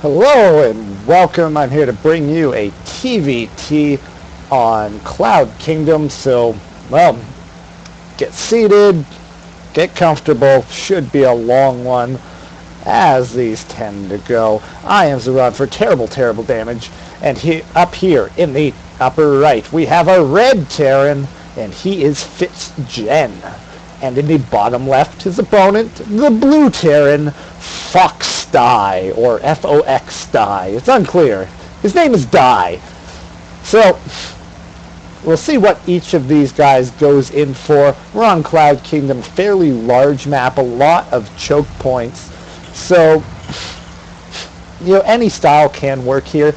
Hello and welcome. I'm here to bring you a TVT on Cloud Kingdom. So, well, get seated, get comfortable. Should be a long one, as these tend to go. I am Zerod for terrible damage. And up here in the upper right, we have a red Terran, and he is fitzgen. And in the bottom left, his opponent, the blue Terran, FOXdie, or FOXdie. It's unclear. His name is Die. So, we'll see what each of these guys goes in for. We're on Cloud Kingdom, fairly large map, a lot of choke points. So, any style can work here.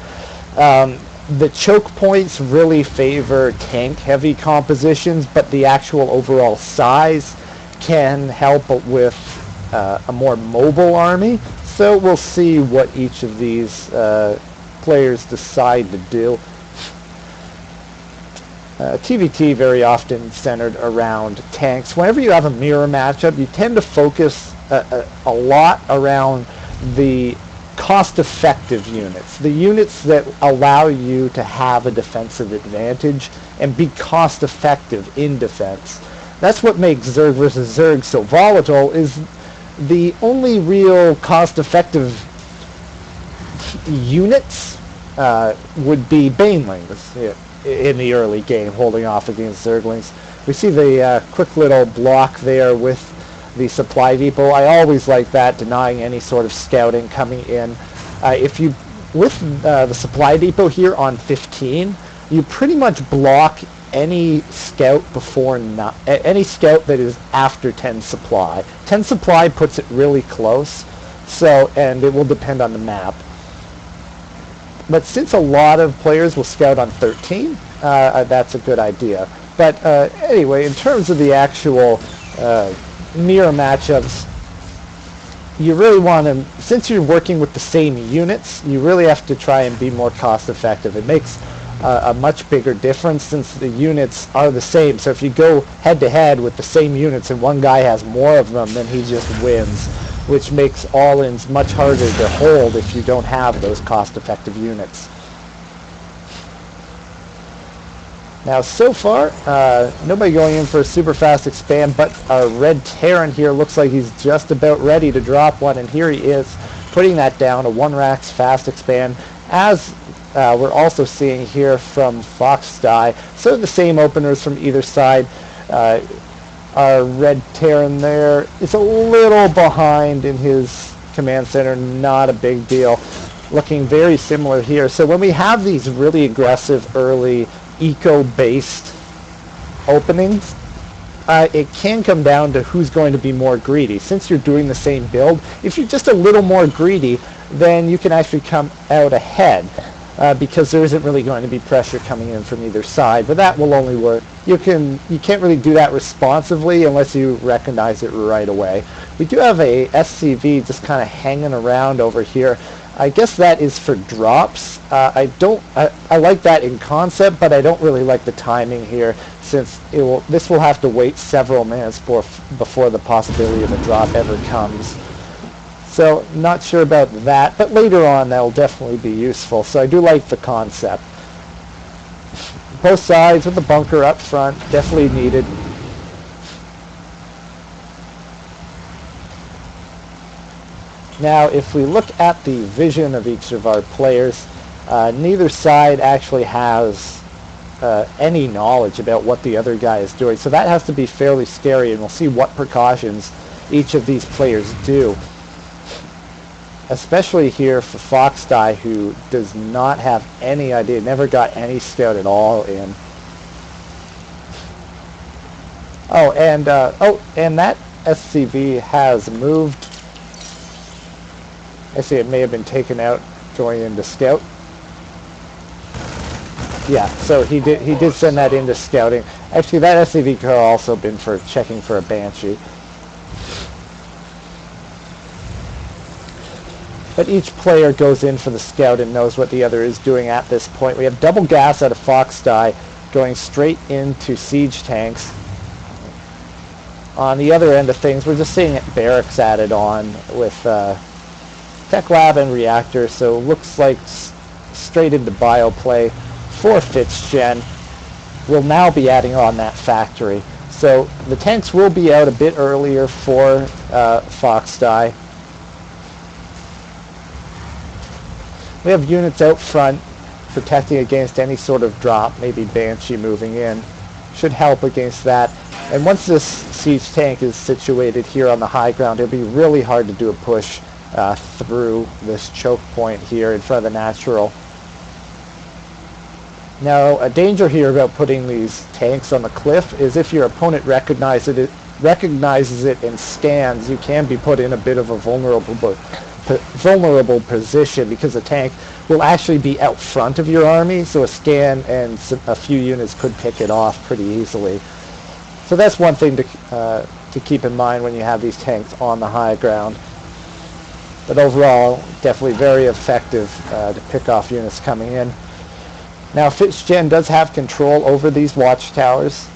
The choke points really favor tank-heavy compositions, but the actual overall size can help with a more mobile army. So we'll see what each of these players decide to do. TVT very often centered around tanks. Whenever you have a mirror matchup, you tend to focus a lot around the cost-effective units, the units that allow you to have a defensive advantage and be cost-effective in defense. That's what makes Zerg versus Zerg so volatile, is the only real cost-effective units would be Banelings in the early game, holding off against Zerglings. We see the quick little block there with the supply depot. I always like that, denying any sort of scouting coming in. If you, with the supply depot here on 15, you pretty much block any scout before any scout that is after 10 supply. 10 supply puts it really close, so, and it will depend on the map. But since a lot of players will scout on 13, that's a good idea. But anyway, in terms of the actual mirror matchups, you really want to, since you're working with the same units, you really have to try and be more cost effective. It makes a much bigger difference since the units are the same. So if you go head to head with the same units and one guy has more of them, then he just wins, which makes all-ins much harder to hold if you don't have those cost effective units. Now, so far, nobody going in for a super fast expand, but our red Terran here looks like he's just about ready to drop one, and here he is, putting that down, a 1-Rax fast expand, as we're also seeing here from FOXdie. So the same openers from either side. Our red Terran there is a little behind in his command center, not a big deal. Looking very similar here. So when we have these really aggressive early eco-based openings, it can come down to who's going to be more greedy. Since you're doing the same build, if you're just a little more greedy, then you can actually come out ahead because there isn't really going to be pressure coming in from either side. But that will only work. You can't really do that responsively unless you recognize it right away. We do have a SCV just kind of hanging around over here. I guess that is for drops. I like that in concept, but I don't really like the timing here, since this will have to wait several minutes before the possibility of a drop ever comes. So not sure about that, but later on that will definitely be useful. So I do like the concept. Both sides with the bunker up front, definitely needed. Now, if we look at the vision of each of our players, neither side actually has any knowledge about what the other guy is doing. So that has to be fairly scary, and we'll see what precautions each of these players do. Especially here for FOXdie, who does not have any idea, never got any scout at all in. Oh, and that SCV has moved. I see it may have been taken out going into scout. Yeah, so he did send that into scouting. Actually, that SCV could have also been for checking for a Banshee. But each player goes in for the scout and knows what the other is doing at this point. We have double gas out of FOXdie going straight into siege tanks. On the other end of things, we're just seeing barracks added on with Tech Lab and Reactor, so looks like straight into bio play for FitzGen. We'll now be adding on that factory. So the tanks will be out a bit earlier for FOXdie. We have units out front protecting against any sort of drop, maybe Banshee moving in. Should help against that. And once this siege tank is situated here on the high ground, it'll be really hard to do a push through this choke point here in front of the natural. Now, a danger here about putting these tanks on the cliff is if your opponent recognizes it and scans, you can be put in a bit of a vulnerable position because the tank will actually be out front of your army, so a scan and a few units could pick it off pretty easily. So that's one thing to keep in mind when you have these tanks on the high ground. But overall, definitely very effective to pick off units coming in. Now, FitzGen does have control over these watchtowers,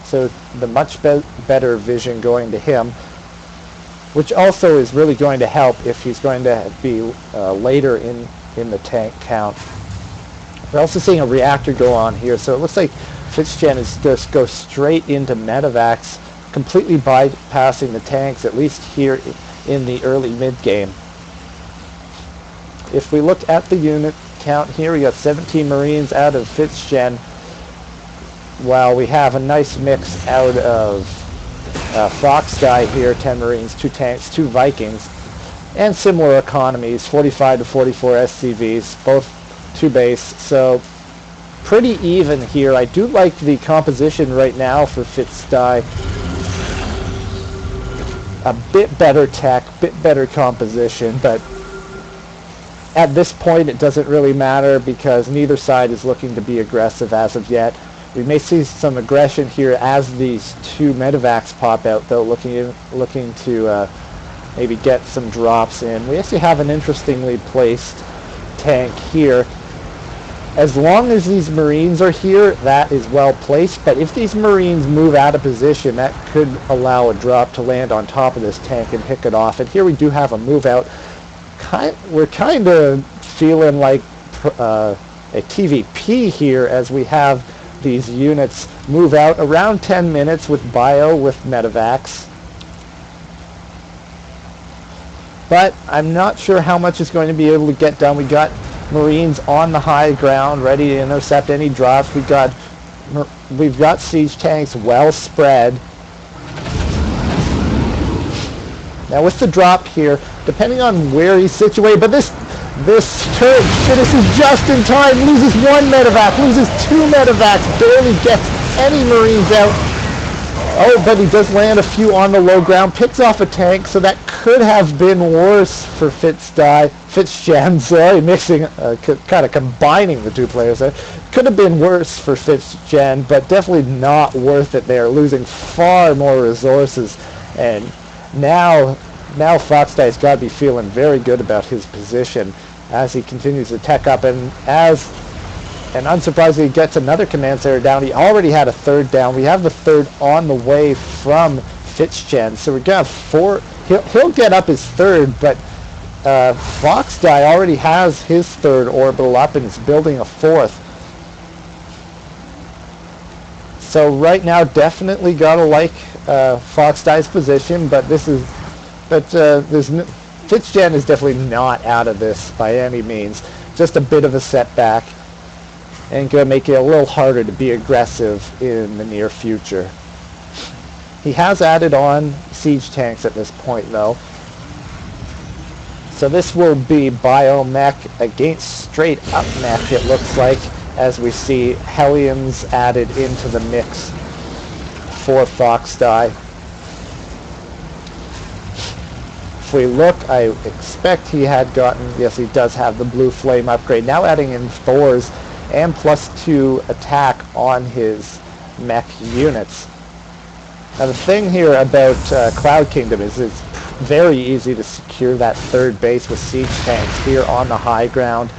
so the much better vision going to him, which also is really going to help if he's going to be later in the tank count. We're also seeing a reactor go on here, so it looks like FitzGen is just go straight into medevacs, completely bypassing the tanks, at least here in the early mid-game. If we look at the unit count here, we got 17 Marines out of FitzGen, while we have a nice mix out of FOXdie here, 10 Marines, 2 tanks, 2 Vikings, and similar economies, 45 to 44 SCVs, both 2 base, so pretty even here. I do like the composition right now for FOXdie. A bit better tech, bit better composition, but at this point it doesn't really matter because neither side is looking to be aggressive as of yet. We may see some aggression here as these 2 medevacs pop out, though, looking to maybe get some drops in. We actually have an interestingly placed tank here. As long as these Marines are here, that is well placed, but if these Marines move out of position, that could allow a drop to land on top of this tank and pick it off. And here we do have a move out. We're kind of feeling like a TVP here as we have these units move out around 10 minutes with bio, with medevacs. But I'm not sure how much is going to be able to get done. We got Marines on the high ground ready to intercept any drops. We've got siege tanks well spread. Now with the drop here, depending on where he's situated, but this turret finishes just in time, loses 1 medevac, loses 2 medevacs, barely gets any Marines out. Oh, but he does land a few on the low ground, picks off a tank, so that could have been worse for FitzGen, sorry, mixing, kind of combining the 2 players there. Could have been worse for FitzGen, but definitely not worth it there, losing far more resources. And now FOXdie's got to be feeling very good about his position as he continues to tech up, and unsurprisingly gets another command center down. He already had a 3rd down. We have the 3rd on the way from FitzGen, so we're gonna have 4. He'll get up his 3rd, but FOXdie already has his 3rd orbital up and is building a 4th. So right now, definitely gotta like FOXdie's position, but FitzGen is definitely not out of this by any means. Just a bit of a setback, and going to make it a little harder to be aggressive in the near future. He has added on siege tanks at this point, though. So this will be biomech against straight up mech, it looks like, as we see Hellions added into the mix for FOXdie. If we look, I expect he had gotten, yes, he does have the blue flame upgrade, now adding in Thors and +2 attack on his mech units. Now the thing here about Cloud Kingdom is it's very easy to secure that 3rd base with siege tanks here on the high ground.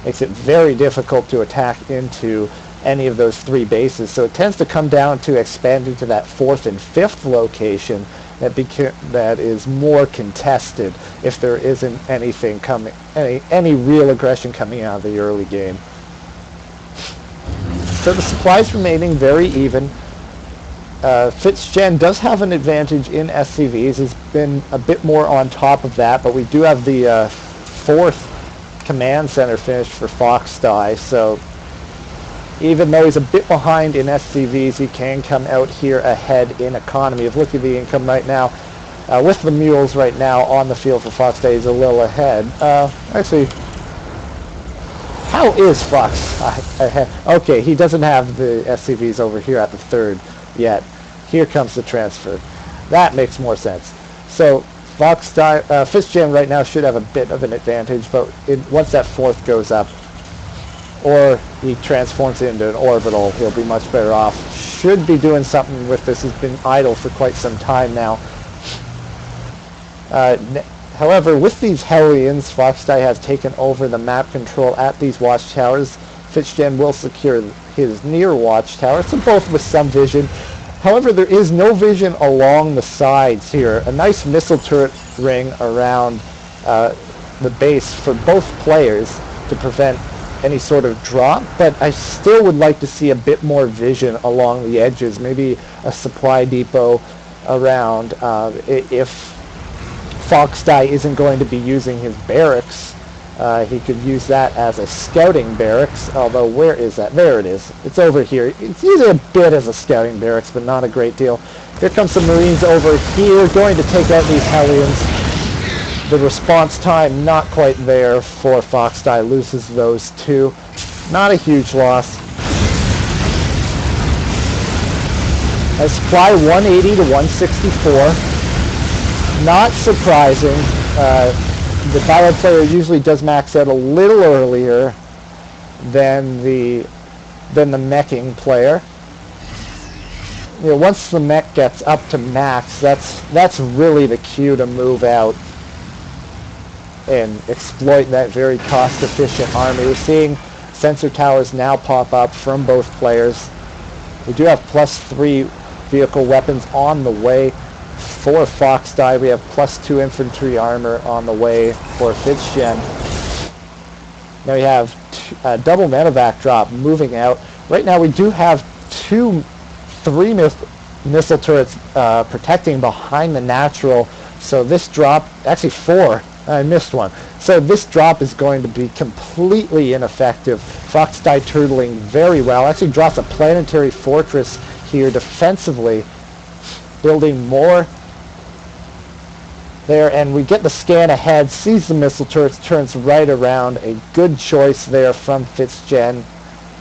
Makes it very difficult to attack into any of those 3 bases, so it tends to come down to expanding to that 4th and 5th location that is more contested if there isn't anything coming, any real aggression coming out of the early game. So the supplies remaining very even. FitzGen does have an advantage in SCVs. He's been a bit more on top of that, but we do have the fourth command center finished for FOXdie, so even though he's a bit behind in SCVs, he can come out here ahead in economy. If look at the income right now, with the mules right now on the field for FOXdie, he's a little ahead. Actually, how is FOXdie ahead? Okay, he doesn't have the SCVs over here at the third yet. Here comes the transfer. That makes more sense. So FOXdie, FitzGen right now should have a bit of an advantage, but once that fourth goes up, or he transforms it into an orbital, he'll be much better off. Should be doing something with this. He's been idle for quite some time now. However, with these Hellions, FOXdie has taken over the map control at these watchtowers. FitzGen will secure his near watchtower, so both with some vision. However, there is no vision along the sides here. A nice missile turret ring around the base for both players to prevent any sort of drop, but I still would like to see a bit more vision along the edges, maybe a supply depot around. If FOXdie isn't going to be using his barracks, he could use that as a scouting barracks, although where is that? There it is. It's over here. It's using a bit as a scouting barracks, but not a great deal. Here comes some Marines over here, going to take out these Hellions. The response time not quite there for FOXdie, loses those two. Not a huge loss. I supply 180 to 164. Not surprising. The Bio player usually does max out a little earlier than the meching player. You know, once the mech gets up to max, that's really the cue to move out and exploit that very cost-efficient army. We're seeing sensor towers now pop up from both players. We do have +3 vehicle weapons on the way for FOXdie. We have +2 infantry armor on the way for FitzGen. Now we have double medevac drop moving out. Right now we do have 3 missile turrets protecting behind the natural, so this drop, actually 4, I missed one. So this drop is going to be completely ineffective. FOXdie turtling very well. Actually drops a planetary fortress here defensively, building more there, and we get the scan ahead, sees the missile turrets, turns right around. A good choice there from FitzGen.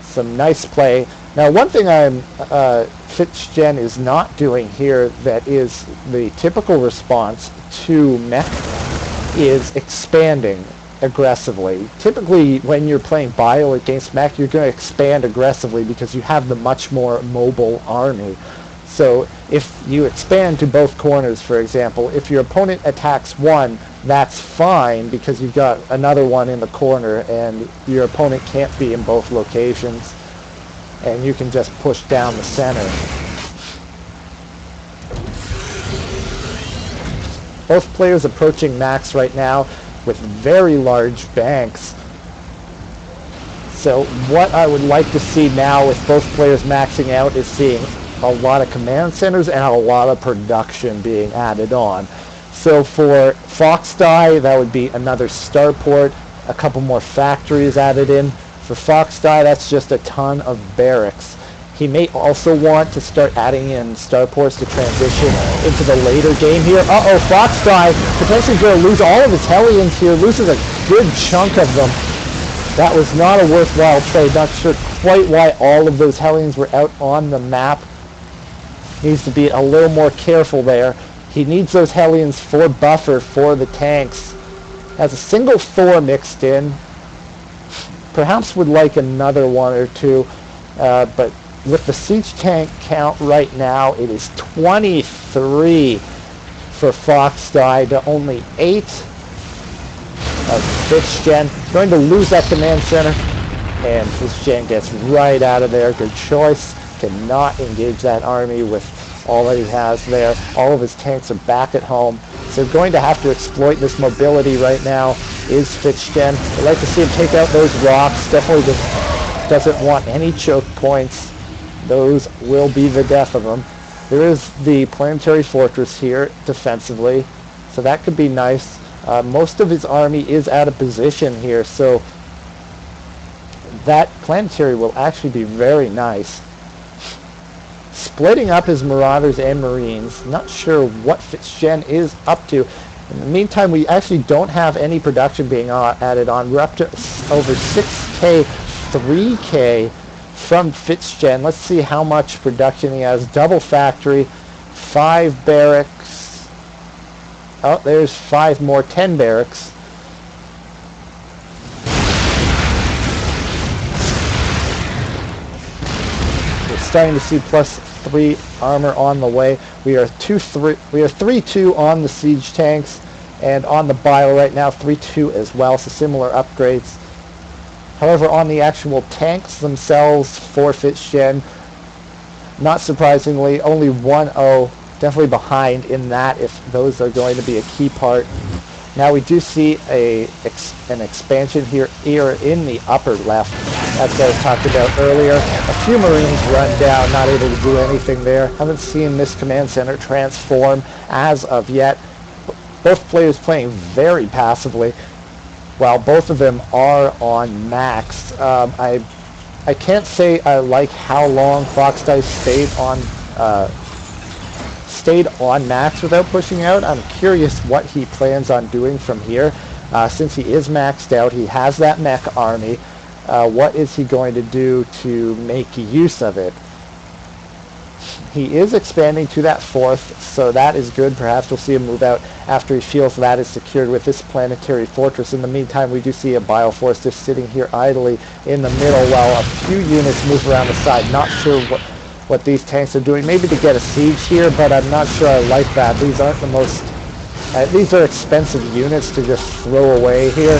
Some nice play. Now one thing FitzGen is not doing here that is the typical response to mech is expanding aggressively. Typically when you're playing bio against mech, you're going to expand aggressively because you have the much more mobile army. So if you expand to both corners, for example, if your opponent attacks one, that's fine because you've got another one in the corner and your opponent can't be in both locations, and you can just push down the center. Both players approaching max right now with very large banks. So what I would like to see now with both players maxing out is seeing a lot of command centers and a lot of production being added on. So for FOXdie, that would be another starport, a couple more factories added in. For FOXdie, that's just a ton of barracks. He may also want to start adding in starports to transition into the later game here. Uh-oh, FOXdie potentially going to lose all of his Hellions here, loses a good chunk of them. That was not a worthwhile trade. Not sure quite why all of those Hellions were out on the map. Needs to be a little more careful there. He needs those Hellions for buffer for the tanks. Has a single Thor mixed in. Perhaps would like another one or two, but with the siege tank count right now, it is 23 for FOXdie to only 8 of FitzGen. Going to lose that command center, and FitzGen gets right out of there. Good choice. Cannot engage that army with all that he has there. All of his tanks are back at home. So going to have to exploit this mobility right now is fitzgen. I'd like to see him take out those rocks. Definitely doesn't want any choke points. Those will be the death of him. There is the planetary fortress here defensively, so that could be nice. Most of his army is out of position here, so that planetary will actually be very nice. Splitting up his marauders and marines. Not sure what fitzgen is up to. In the meantime, we actually don't have any production being added on. We're up to over 6k, 3k from fitzgen. Let's see how much production he has. Double factory, 5 barracks. Oh, there's 5 more, 10 barracks. Starting to see +3 armor on the way. We are 3-2 on the siege tanks, and on the bio right now 3-2 as well, so similar upgrades. However, on the actual tanks themselves for fitzgen, not surprisingly, only 1-0, definitely behind in that if those are going to be a key part. Now we do see an expansion here in the upper left. That's what I talked about earlier. A few marines run down, not able to do anything there. Haven't seen this command center transform as of yet. Both players playing very passively, while both of them are on max. I can't say I like how long FOXdie stayed on max without pushing out. I'm curious what he plans on doing from here. Since he is maxed out, he has that mech army. What is he going to do to make use of it? He is expanding to that 4th, so that is good. Perhaps we'll see him move out after he feels that is secured with this planetary fortress. In the meantime, we do see a bioforce just sitting here idly in the middle while a few units move around the side. Not sure what these tanks are doing. Maybe to get a siege here, but I'm not sure I like that. These aren't the most... these are expensive units to just throw away here.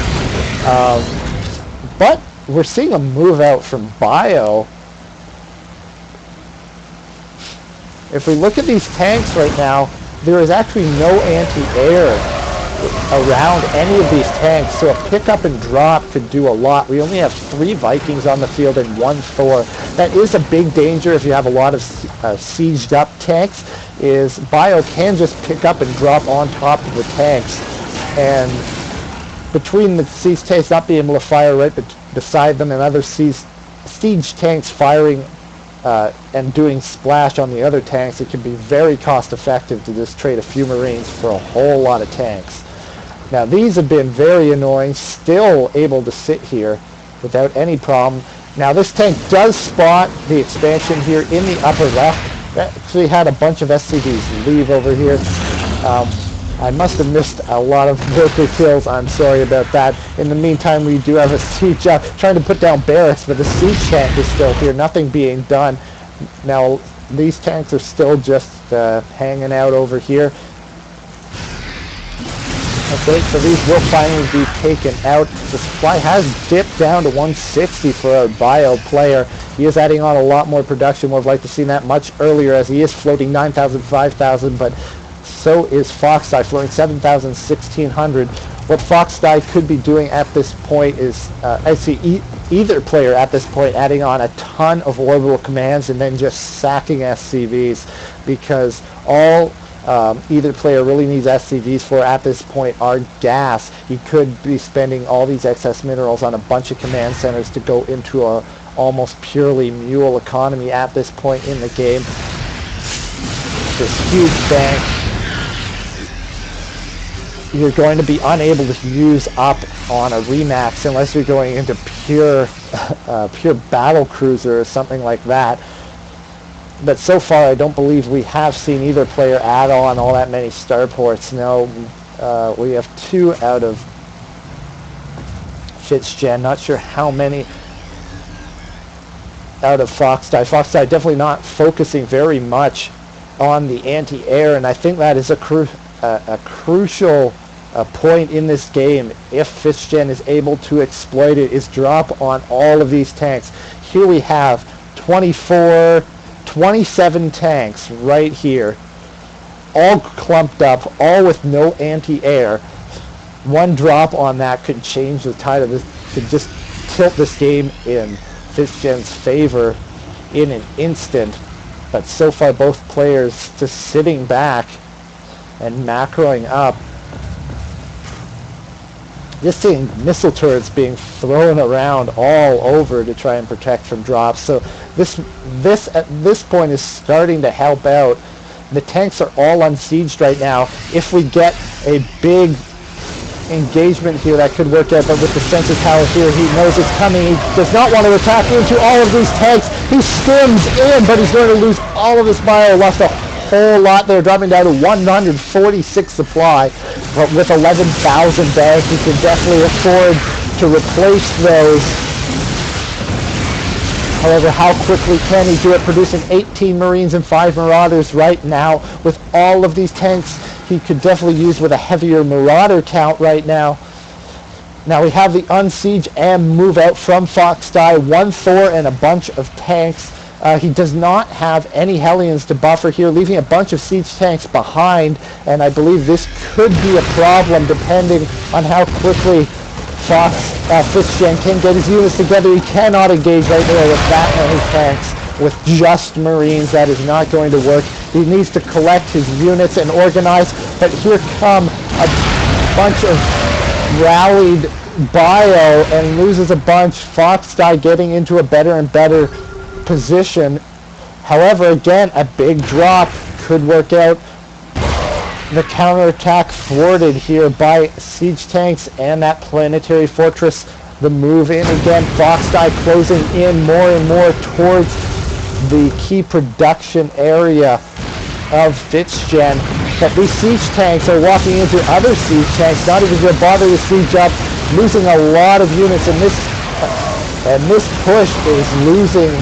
But we're seeing a move out from bio. If we look at these tanks right now, there is actually no anti-air around any of these tanks, so a pick up and drop could do a lot. We only have 3 Vikings on the field and 1 Thor. That is a big danger if you have a lot of sieged up tanks, is bio can just pick up and drop on top of the tanks. And between the siege tanks not being able to fire right beside them and other siege tanks firing and doing splash on the other tanks, it can be very cost effective to just trade a few marines for a whole lot of tanks. Now these have been very annoying, still able to sit here without any problem. Now this tank does spot the expansion here in the upper left. Actually had a bunch of SCVs leave over here. I must have missed a lot of worker kills. I'm sorry about that. In the meantime, we do have a siege trying to put down barracks, but the siege tank is still here. Nothing being done. Now, these tanks are still just hanging out over here. Okay, so these will finally be taken out. The supply has dipped down to 160 for our bio player. He is adding on a lot more production. Would have liked to see that much earlier, as he is floating 9,000, 5,000, but so is FOXdie, floating 7,000, 1,600. What FOXdie could be doing at this point is, I see either player at this point adding on a ton of orbital commands and then just sacking SCVs, because all either player really needs SCVs for at this point are gas. He could be spending all these excess minerals on a bunch of command centers to go into a almost purely mule economy at this point in the game. This huge bank you're going to be unable to use up on a remax unless you're going into pure battle cruiser or something like that. But so far I don't believe we have seen either player add on all that many starports. No, we have 2 out of fitzgen. Not sure how many out of FOXdie. FOXdie definitely not focusing very much on the anti-air, and I think that is a crucial point in this game, if fitzgen is able to exploit it, is drop on all of these tanks. Here we have 24, 27 tanks right here, all clumped up, all with no anti-air. One drop on that could change the tide of this, could just tilt this game in FITZgen's favor in an instant. But so far both players just sitting back and macroing up. Just seeing missile turrets being thrown around all over to try and protect from drops. So this at this point is starting to help out. The tanks are all unsieged right now. If we get a big engagement here, that could work out, but with the sensor tower here, he knows it's coming. He does not want to attack into all of these tanks. He skims in, but he's going to lose all of his bio. Lost a whole lot there, dropping down to 146 supply, but with 11,000 bags, he can definitely afford to replace those. However, how quickly can he do it? Producing 18 Marines and 5 Marauders right now. With all of these tanks, he could definitely use with a heavier Marauder count right now. Now we have the unsiege and move out from FOXdie, 1 Thor and a bunch of tanks. He does not have any Hellions to buffer here, leaving a bunch of siege tanks behind, and I believe this could be a problem depending on how quickly FITZgen can get his units together. He cannot engage right there with that many tanks with just Marines. That is not going to work. He needs to collect his units and organize, but here come a bunch of rallied bio and loses a bunch. FOXdie getting into a better and better position. However, again, a big drop could work out. The counterattack thwarted here by siege tanks and that planetary fortress. The move in again, FOXdie closing in more and more towards the key production area of FITZgen. But these siege tanks are walking into other siege tanks, not even going to bother to siege up, losing a lot of units, and this push is losing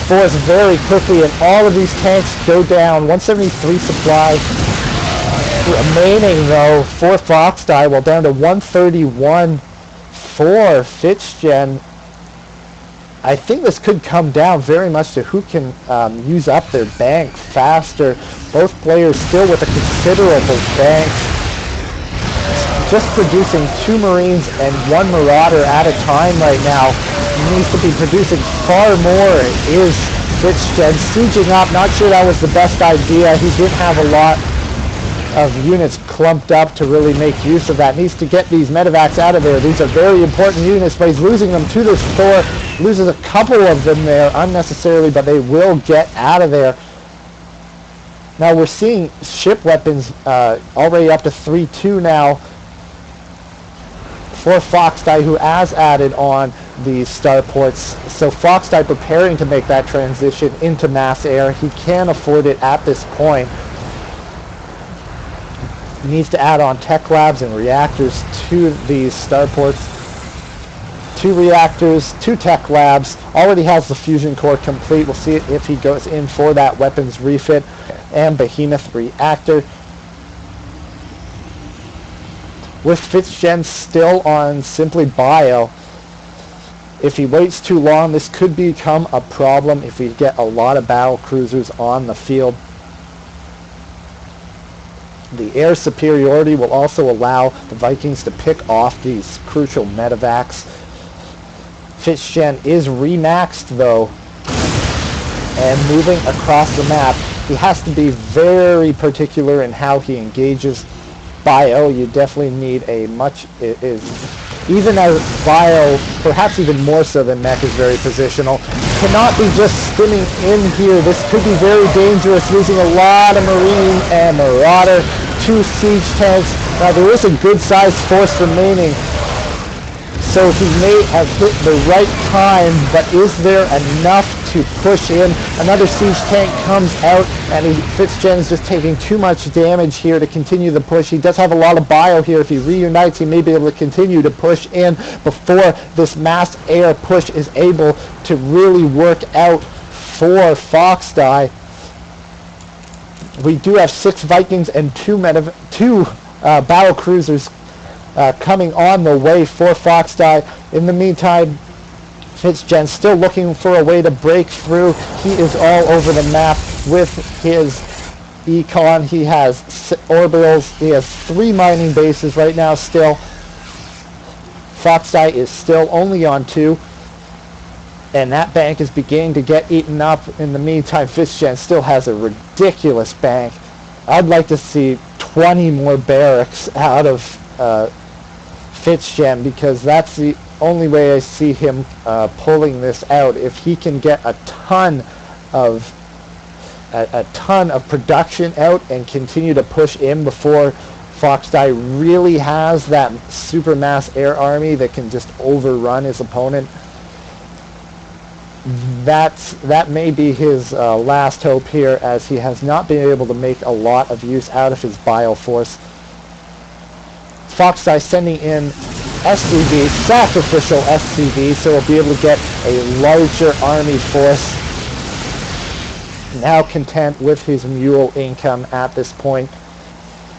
force very quickly, and all of these tanks go down. 173 supply remaining though for FOXdie, while down to 131 for FITZgen. I think this could come down very much to who can use up their bank faster. Both players still with a considerable bank. Just producing 2 Marines and 1 Marauder at a time right now. He needs to be producing far more. Is FITZgen sieging up? Not sure that was the best idea. He didn't have a lot of units clumped up to really make use of that. Needs to get these medevacs out of there. These are very important units, but he's losing them to this Thor. Loses a couple of them there unnecessarily, but they will get out of there. Now we're seeing ship weapons already up to 3-2 now for FOXdie, who has added on these starports. So FOXdie preparing to make that transition into mass air. He can afford it at this point. He needs to add on tech labs and reactors to these starports. 2 reactors, 2 tech labs. Already has the fusion core complete. We'll see if he goes in for that weapons refit and behemoth reactor. With FITZgen still on simply bio, if he waits too long, this could become a problem if we get a lot of battle cruisers on the field. The air superiority will also allow the Vikings to pick off these crucial medevacs. FITZgen is remaxed though, and moving across the map. He has to be very particular in how he engages bio. You definitely need a even as bio, perhaps even more so than mech, is very positional. Cannot be just spinning in here. This could be very dangerous, losing a lot of Marine and Marauder, 2 siege tanks. Now there is a good sized force remaining, so he may have hit the right time, but is there enough to push in? Another siege tank comes out, and FITZgen is just taking too much damage here to continue the push. He does have a lot of bio here. If he reunites, he may be able to continue to push in before this mass air push is able to really work out for FOXdie. We do have 6 Vikings and 2 battle cruisers coming on the way for FOXdie. In the meantime, FitzGen still looking for a way to break through. He is all over the map with his econ. He has orbitals. He has 3 mining bases right now still. FOXdie is still only on 2. And that bank is beginning to get eaten up. In the meantime, FitzGen still has a ridiculous bank. I'd like to see 20 more barracks out of FitzGen, because that's the only way I see him pulling this out. If he can get a ton of production out and continue to push in before FOXdie really has that supermass air army that can just overrun his opponent, that may be his last hope here, as he has not been able to make a lot of use out of his bioforce. FOXdie sending in SCV, sacrificial SCV, so we'll be able to get a larger army force. Now content with his mule income at this point.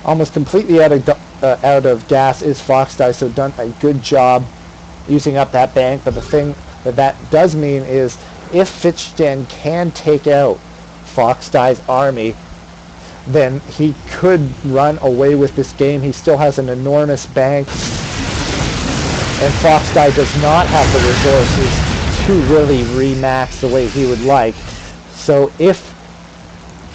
Almost completely out of gas is FOXdie, so done a good job using up that bank. But the thing that does mean is, if FitzGen can take out FOXdie's army, then he could run away with this game. He still has an enormous bank, and FOXdie does not have the resources to really remax the way he would like. So if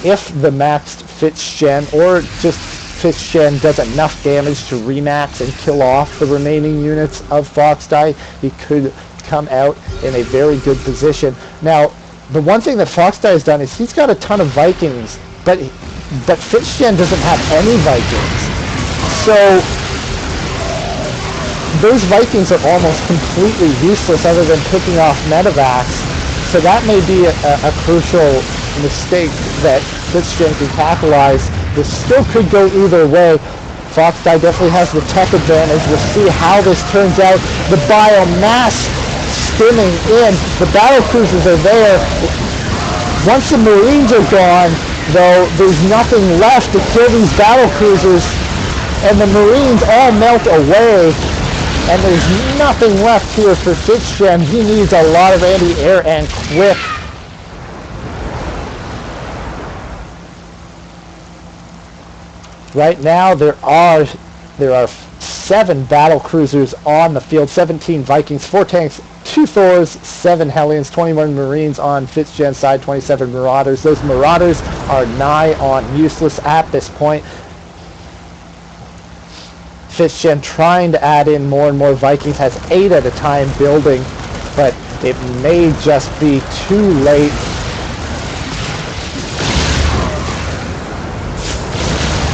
the maxed FitzGen, or just FitzGen, does enough damage to remax and kill off the remaining units of FOXdie, he could come out in a very good position. Now, the one thing that FOXdie has done is he's got a ton of Vikings, but FitzGen doesn't have any Vikings. So those Vikings are almost completely useless other than picking off medevacs. So that may be a crucial mistake that FitzGen can capitalize. This still could go either way. FOXdie definitely has the tech advantage. We'll see how this turns out. The biomass spinning in. The battlecruisers are there. Once the Marines are gone, though, there's nothing left to kill these battlecruisers, and the Marines all melt away, and there's nothing left here for FitzGen. He needs a lot of anti-air, and quick. Right now there are 7 battle cruisers on the field, 17 Vikings, 4 tanks, 2 Thors, 7 Hellions, 21 Marines on FitzGen's side, 27 Marauders. Those Marauders are nigh on useless at this point. FitzGen trying to add in more and more Vikings, has 8 at a time building, but it may just be too late.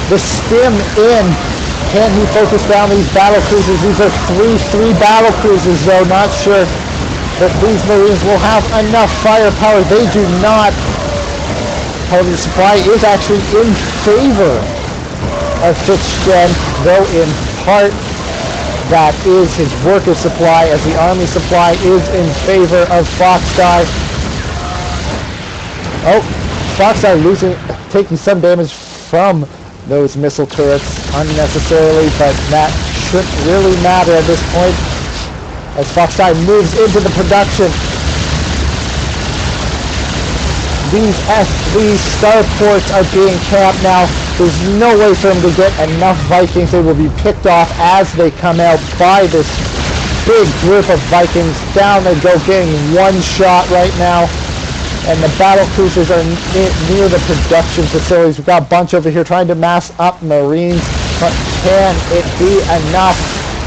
The stim in. Can he focus down these battle cruisers? These are 3 battle cruisers, though. Not sure that these Marines will have enough firepower. They do not. However, the supply is actually in favor of FitzGen, though in part that is his worker supply, as the army supply is in favor of FOXdie. Oh, FOXdie taking some damage from those missile turrets unnecessarily, but that shouldn't really matter at this point as FOXdie moves into the production. These starports are being camped now. There's no way for him to get enough Vikings. They will be picked off as they come out by this big group of Vikings. Down they go, getting one shot right now. And the battle cruisers are near the production facilities. We've got a bunch over here trying to mass up Marines, but can it be enough?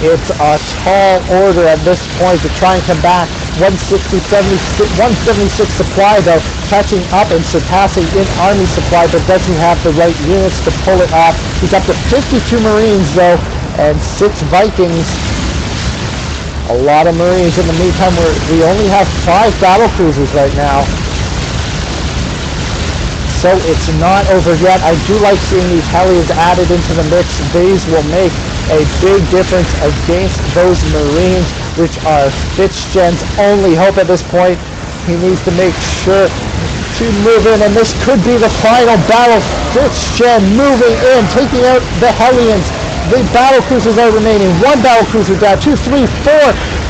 It's a tall order at this point to try and come back. 176 supply, though, catching up and surpassing in army supply, but does he have the right units to pull it off? He's up to 52 Marines, though, and 6 Vikings. A lot of Marines. In the meantime, we only have 5 battle cruisers right now. So it's not over yet. I do like seeing these Hellions added into the mix. These will make a big difference against those Marines, which are FitzGen's only hope at this point. He needs to make sure to move in, and this could be the final battle. FitzGen moving in, taking out the Hellions. The battle cruisers are remaining. One battle cruiser down, 2, 3, 4,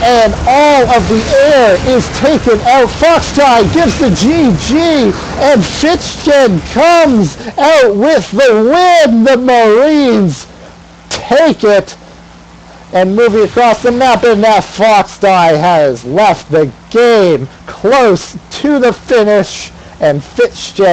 and all of the air is taken out. FOXdie gives the GG, and FITZgen comes out with the win. The Marines take it. And moving across the map, and now FOXdie has left the game close to the finish, and FITZgen